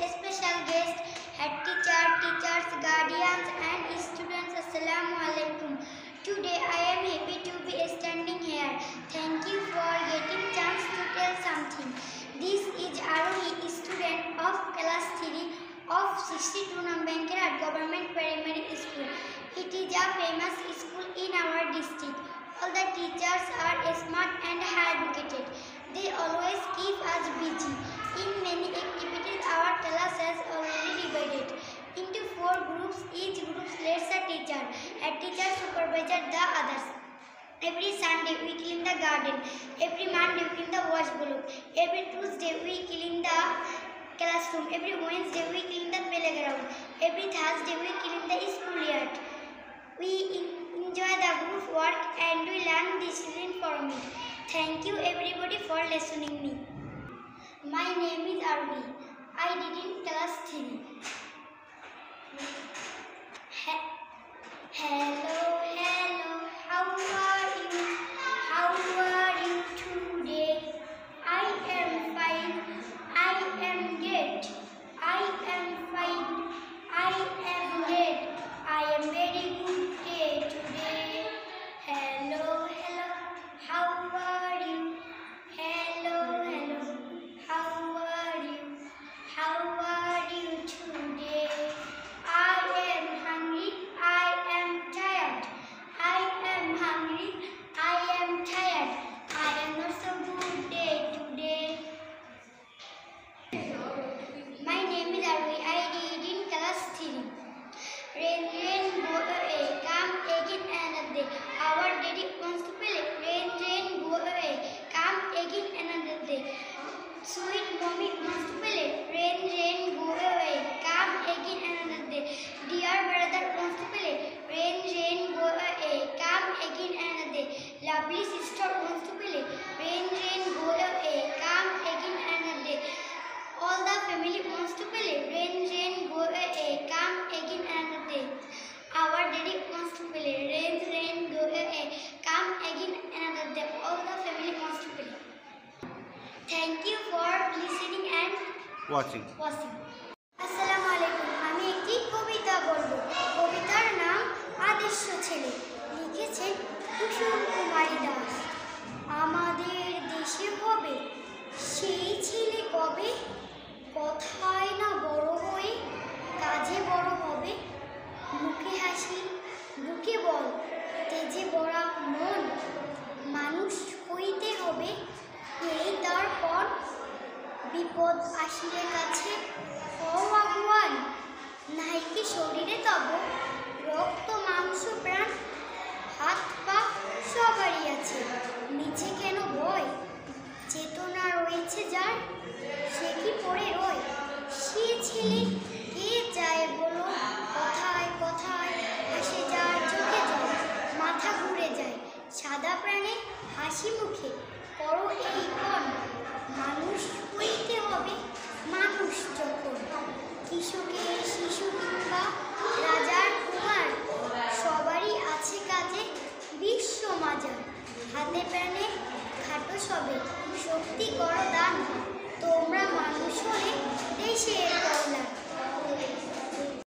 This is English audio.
special guests, head teacher, teachers, guardians and students. Assalamu alaikum. Today I am happy to be standing here. Thank you for getting chance to tell something. This is Arohi, student of class 3 of 62 Nambankerat Government Primary School. It is a famous school in our district. All the teachers are smart and hard-educated. They always keep us busy. In many activities, our class has already divided into 4 groups. Each group leads a teacher. A teacher supervises the others. Every Sunday we clean the garden. Every Monday we clean the wash block. Every Tuesday we clean the classroom. Every Wednesday we clean the playground. Every Thursday we clean the schoolyard. We enjoy the group work and we learn discipline from it. Thank you everybody for listening me. My name is Arvi. I did in class 3. Hello, how are you? How are you today? I am fine. I am great. I am fine. I am great. I am very good day today. Hello, how are you? Hello, how are you? How are you today? I am hungry. I am tired. I am hungry. I am tired. I am not so good day today. My name is Arvi. I read in class 3. Rain, go away. Come again another day. Our daddy wants to play. Rain, go away. Come again another day. Sweet mommy wants to play. Rain, go away. Come again another day. Dear brother wants to play. Rain, go away. Come again another day. Lovely sister wants to play. Rain, go away. Come again another day. All the family wants to play. Rain, go away. Come again another day. Our daddy wants to play. Rain, go away. Come again another day. All the family wants to play. Thank you for listening and watching. আসসালামু আলাইকুম। আমি একটি কবিতা বলবো। কবিতার নাম আদর্শ ছেলে। লিখেছেন কুসুম কুমারী দাস। আমাদের দেশে হবে সেই ছেলে কবে, কথায় না বড় হয়ে কাজে বড় হবে। মুখে হাসি বুকে বল তেজে ভরা মন, মানুষ হইতে হবে এই তার পণ। বিপদ আসিলে কাছে হও আগুয়ান, নাই কি শরীরে তব রক্ত মাংস প্রাণ। হাত পা সবারই আছে, নিচে কেন ভয়? চেতনা রয়েছে যার, সে কি পড়ে রয়? সে ছেলে কে যায় বলো, কথায় কথায় হাসে যার চোখে জল, মাথা ঘুরে যায় সাদা প্রাণে হাসি মুখে করো এই কণ। মানুষ হইতে হবে মানুষ যখন, কৃষকের শিশু কিংবা রাজার কুমার, সবারই আছে কাজে বিশ্ব মাজার। হাতে প্রাণে খাটো সবে শক্তি করো দান, তোমরা মানুষ হয়ে দেশের